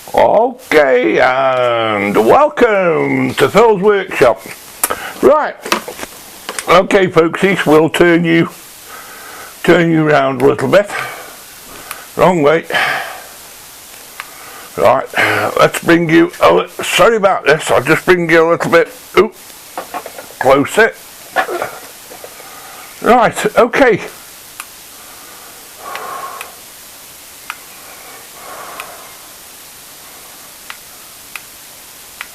Okay, and welcome to Phil's Workshop. Right, okay folksies, we'll turn you around a little bit. Wrong way. Right, let's bring you, sorry about this, I'll just bring you a little bit closer. Right, okay.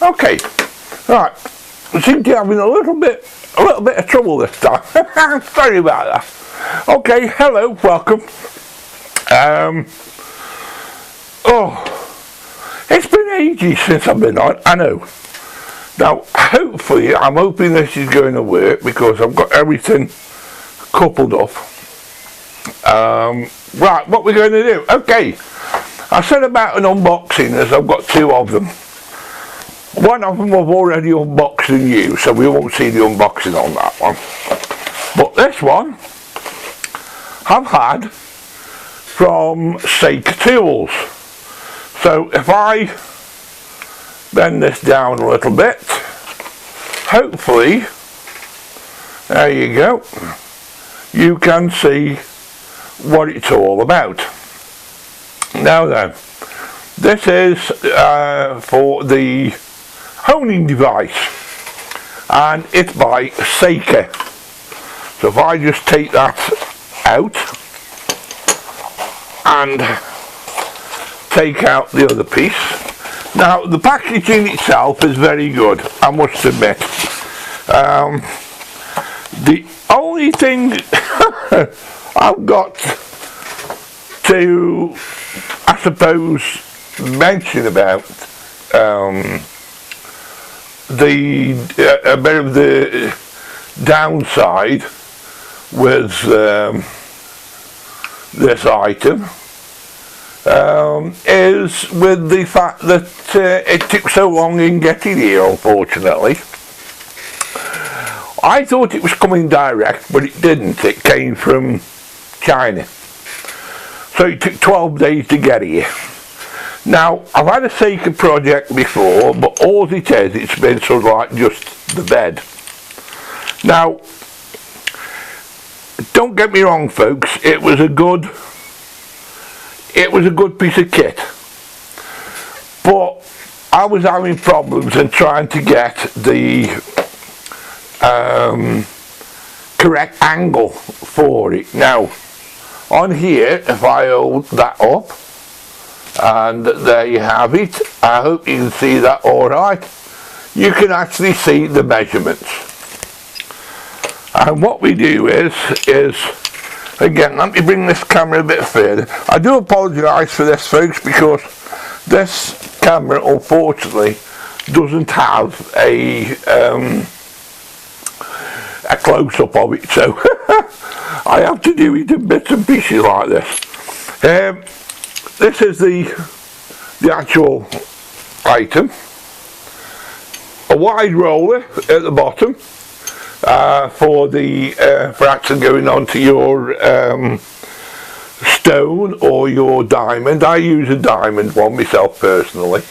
Okay, right, I seem to be having a little bit of trouble this time. Sorry about that. Okay, hello, welcome. It's been ages since I've been on, I know. Now, hopefully, I'm hoping this is going to work because I've got everything coupled up. Right, what we're going to do, okay. I said about an unboxing as I've got two of them. One of them I've already unboxed and used, so we won't see the unboxing on that one. But this one I've had from Seika Tools. So if I bend this down a little bit, hopefully, there you go, you can see what it's all about. Now then, this is for the honing device, and it's by Seika. So if I just take that out and take out the other piece. Now the packaging itself is very good, I must admit. The only thing I've got to, I suppose, mention about a bit of the downside with this item is with the fact that it took so long in getting here, unfortunately. I thought it was coming direct, but it didn't. It came from China. So it took 12 days to get here. Now, I've had a Seika project before, but all it is, it's been sort of like just the bed. Now, don't get me wrong folks, it was a good piece of kit. But I was having problems in trying to get the correct angle for it. Now, on here, if I hold that up, and there you have it. I hope you can see that alright. You can actually see the measurements. And what we do is again, let me bring this camera a bit further. I do apologise for this folks, because this camera unfortunately doesn't have a close-up of it, so I have to do it in bits and pieces like this. This is the actual item. A wide roller at the bottom for actually going onto your stone or your diamond. I use a diamond one myself personally.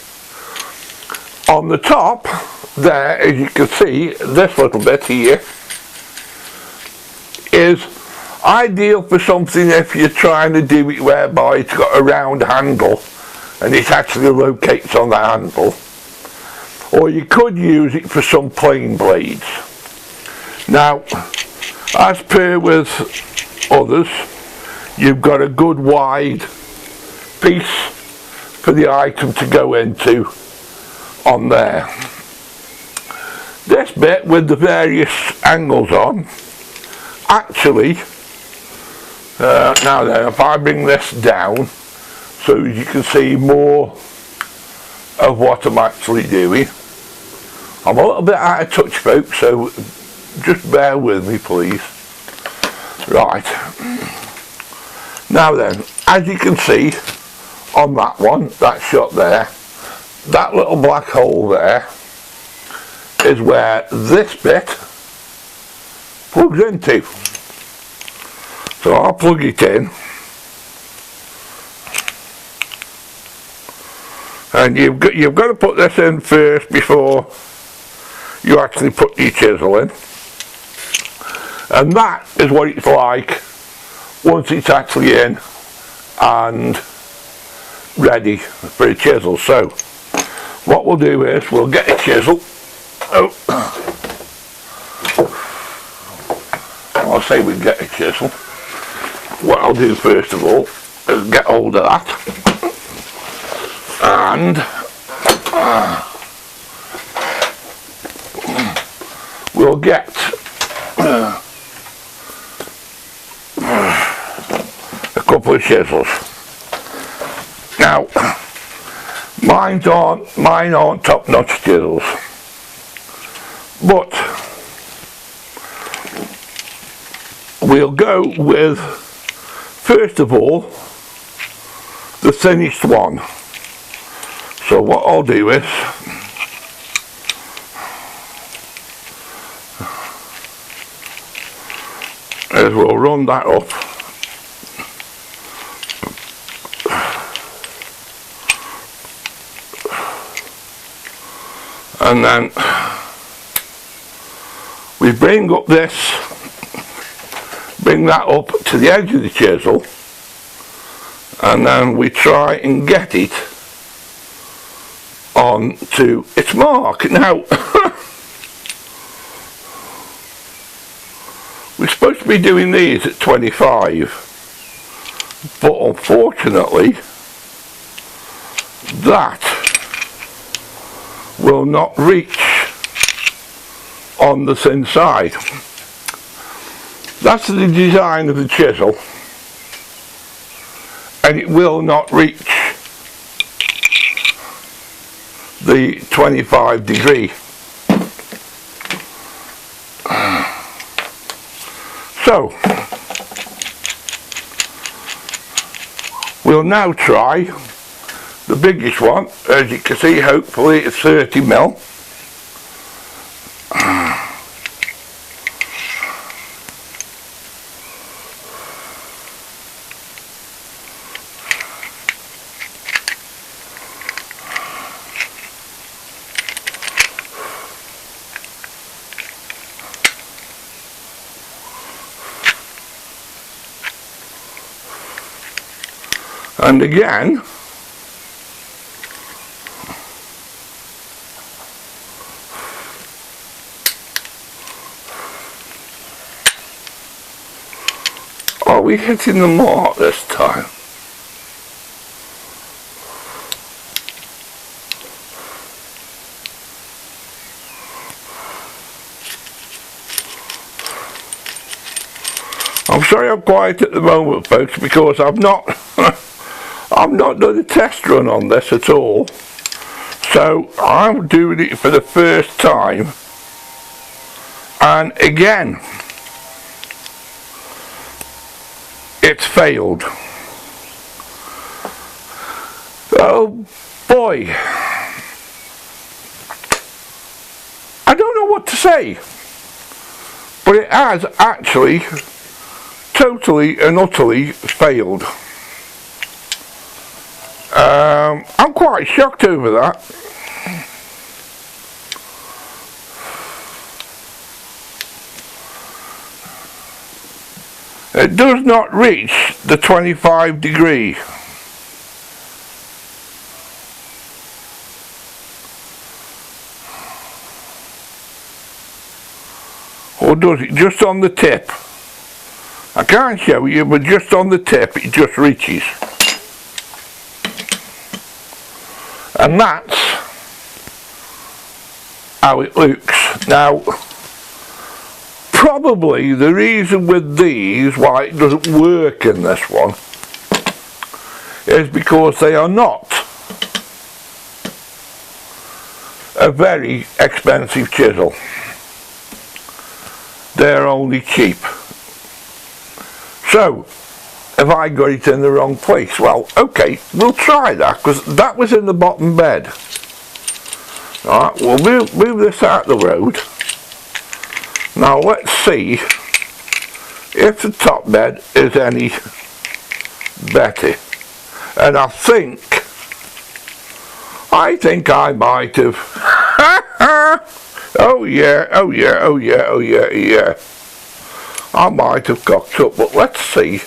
On the top there, as you can see, this little bit here is ideal for something if you're trying to do it whereby it's got a round handle and it actually locates on the handle, or you could use it for some plain blades. Now, as per with others, you've got a good wide piece for the item to go into on there. This bit with the various angles on, actually, now then, if I bring this down so you can see more of what I'm actually doing. I'm a little bit out of touch folks, so just bear with me please. Right, now then, as you can see on that one, that shot there, that little black hole there is where this bit plugs into. So I'll plug it in, And you've got to put this in first before you actually put your chisel in. And that is what it's like once it's actually in and ready for a chisel. So what we'll do is we'll get a chisel. I'll say we get a chisel. What I'll do first of all is get hold of that, and we'll get a couple of chisels. Now mine aren't top-notch chisels, but we'll go with, first of all, the thinnest one. So what I'll do is we'll run that up, and then we bring that up to the edge of the chisel, and then we try and get it on to its mark. Now we're supposed to be doing these at 25, but unfortunately that will not reach on the thin side. That's the design of the chisel, and it will not reach the 25 degree. So we'll now try the biggest one. As you can see, hopefully it's 30mm. And again, are we hitting the mark this time? I'm sorry I'm quiet at the moment, folks, because I've not done a test run on this at all, so I'm doing it for the first time, and again it's failed. Oh boy, I don't know what to say, but it has actually totally and utterly failed. I'm quite shocked over that. It does not reach the 25 degree. Or does it? Just on the tip. I can't show you, but just on the tip it just reaches. And that's how it looks. Now, probably the reason with these why it doesn't work in this one is because they are not a very expensive chisel. They're only cheap. So, have I got it in the wrong place? Well, okay, we'll try that, because that was in the bottom bed. Alright, we'll move this out the road. Now let's see if the top bed is any better. And I I think I might have. Oh yeah, oh yeah, oh yeah, oh yeah, yeah. I might have cocked up, but let's see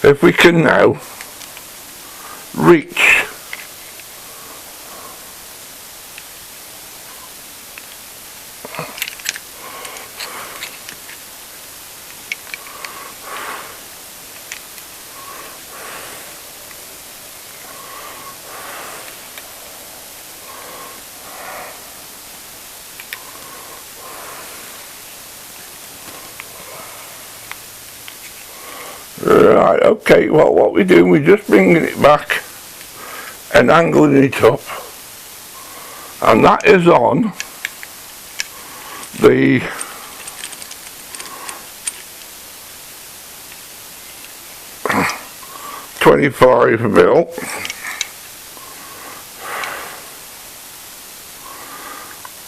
if we can now reach right. Okay, well, what we're doing, we're just bringing it back and angling it up, and that is on the .25 mil.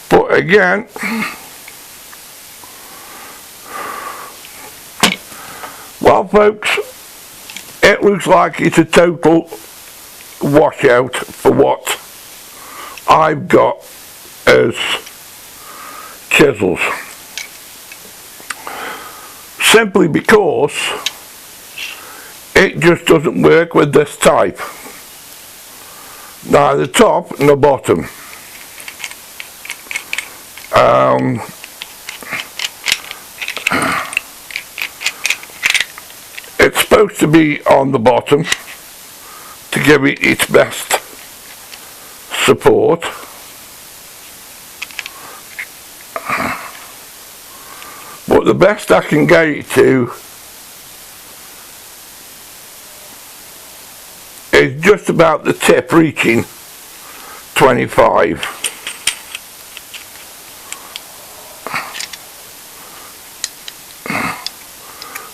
But again, well folks, it looks like it's a total washout for what I've got as chisels, simply because it just doesn't work with this type, neither top nor bottom. It's supposed to be on the bottom to give it its best support, but the best I can get it to is just about the tip, reaching 25.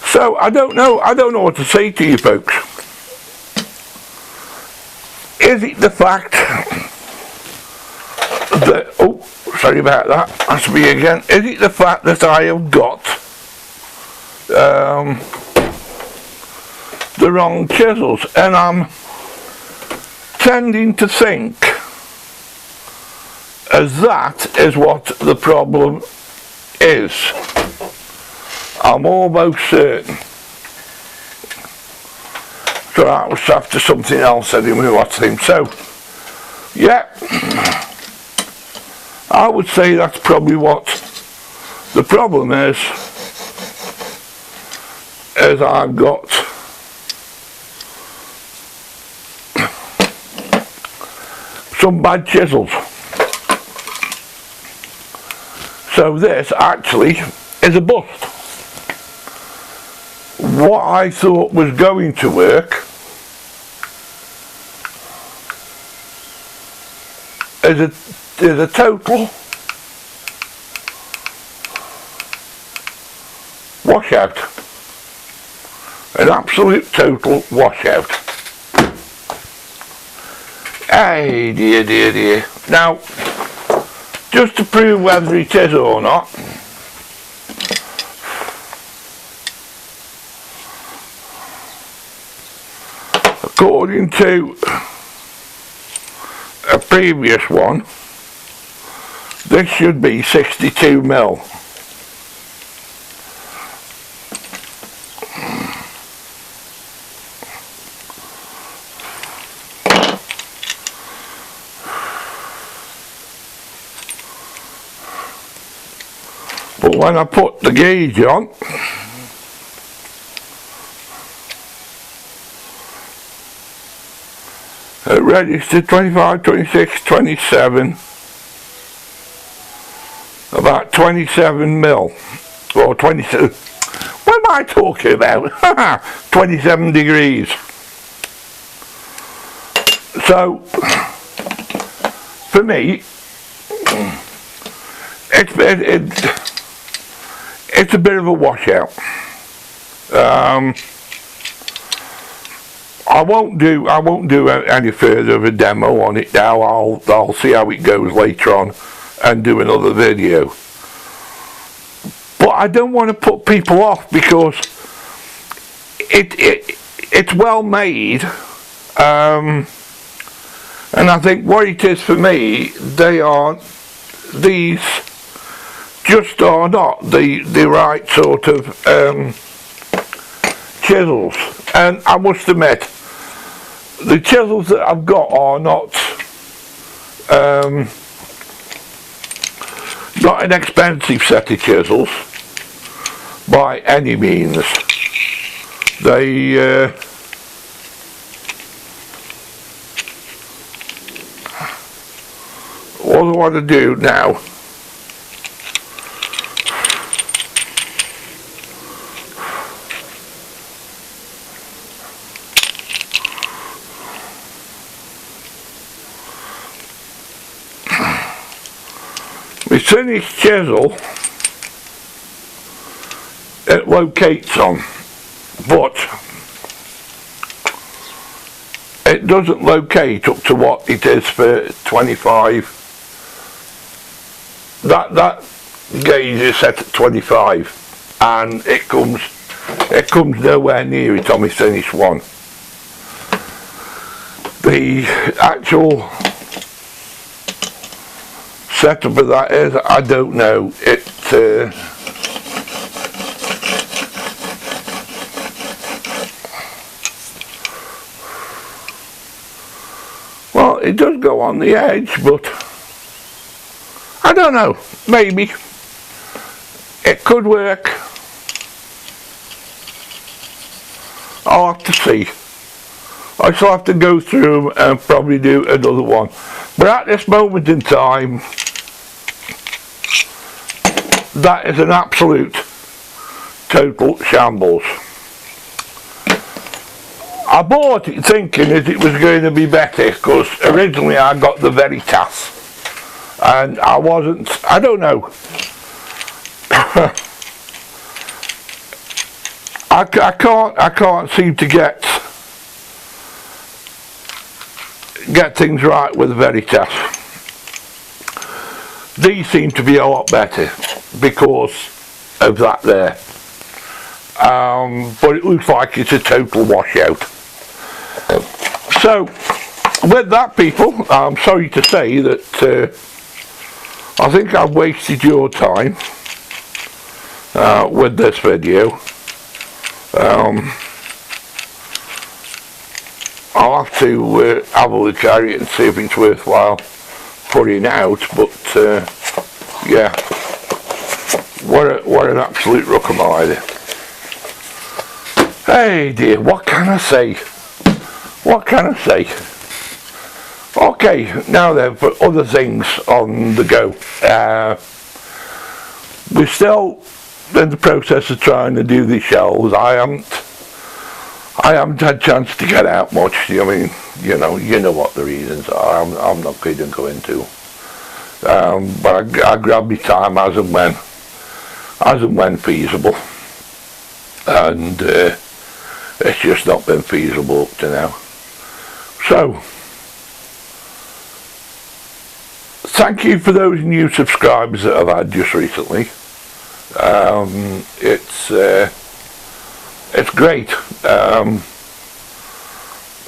So I don't know what to say to you folks. Is it the fact that, oh, sorry about that, that's me again. Is it the fact that I have got the wrong chisels, and I'm tending to think as that is what the problem is. I'm almost certain. So that was after something else anyway, what's him. So yeah, I would say that's probably what the problem is I've got some bad chisels. So this actually is a bust. What I thought was going to work is a total washout. An absolute total washout. Hey dear, dear, dear. Now, just to prove whether it is or not, according to a previous one, this should be 62 mil. But when I put the gauge on, it registered 25, 26, 27, about 27 mil, or 27, what am I talking about? 27 degrees. So, for me, it's a bit of a washout. I won't do any further of a demo on it now. I'll see how it goes later on and do another video. But I don't want to put people off because it's well made, and And I think what it is for me, these just are not the right sort of chisels. And I must admit, the chisels that I've got are not an expensive set of chisels by any means. They what I want to do now, my finished chisel, it locates on, but it doesn't locate up to what it is for 25. That gauge is set at 25, and it comes nowhere near it on my finished one. The actual setup of that is, I don't know. Well, it does go on the edge, but I don't know, maybe it could work. I'll have to see. I shall have to go through and probably do another one, but at this moment in time, that is an absolute total shambles. I bought it thinking that it was going to be better, because originally I got the Veritas. And I don't know. I can't seem to get things right with Veritas. These seem to be a lot better because of that there. But it looks like it's a total washout. So, with that, people, I'm sorry to say that I think I've wasted your time with this video. I'll have to have a look at it and see if it's worthwhile putting out, but yeah, what an absolute rookamile. Hey dear, what can I say? What can I say? Okay, now then, for other things on the go. We're still in the process of trying to do these shelves. I haven't had a chance to get out much. I mean, you know what the reasons are. I'm not going to go into. But I grab my time as and when feasible, and it's just not been feasible up to now. So, thank you for those new subscribers that I've had just recently. It's great.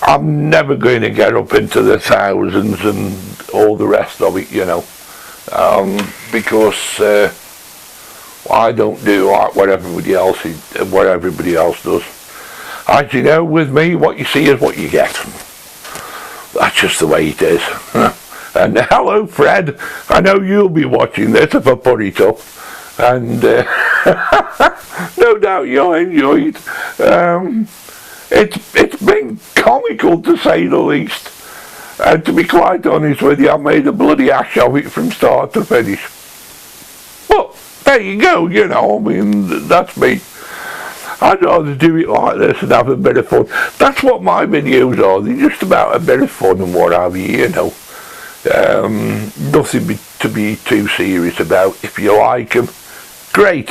I'm never going to get up into the thousands and all the rest of it, because I don't do like what everybody else does. As you know, with me, what you see is what you get. That's just the way it is. And hello, Fred. I know you'll be watching this if I put it up, and no doubt you'll enjoy it. It's been comical, to say the least. And to be quite honest with you, I made a bloody ash of it from start to finish. But there you go, I mean, that's me. I'd rather do it like this and have a bit of fun. That's what my videos are. They're just about a bit of fun and what have you, Nothing to be too serious about. If you like them, great.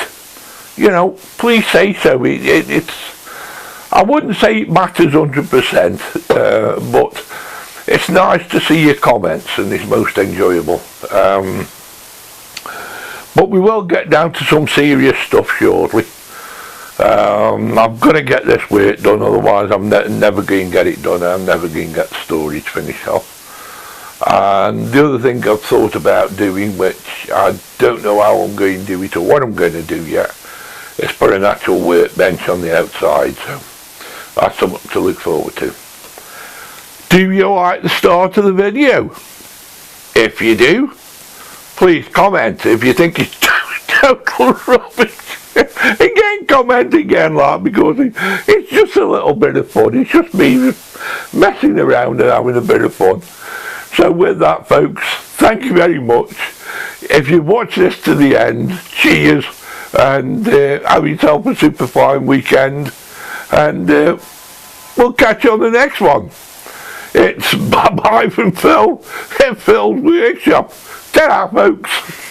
Please say so. It's. I wouldn't say it matters 100%, but it's nice to see your comments, and it's most enjoyable. But we will get down to some serious stuff shortly. I'm going to get this work done, otherwise I'm never going to get it done. I'm never going to get the storage finished off. And the other thing I've thought about doing, which I don't know how I'm going to do it or what I'm going to do yet, is put an actual workbench on the outside, so that's something to look forward to. Do you like the start of the video? If you do, please comment. If you think it's total rubbish, again comment again, like, because it's just a little bit of fun. It's just me messing around and having a bit of fun. So with that, folks, thank you very much. If you've watched this to the end, cheers, and have yourself a super fine weekend, and we'll catch you on the next one. It's bye-bye from Phil at Phil's Workshop. Ta-ra, folks.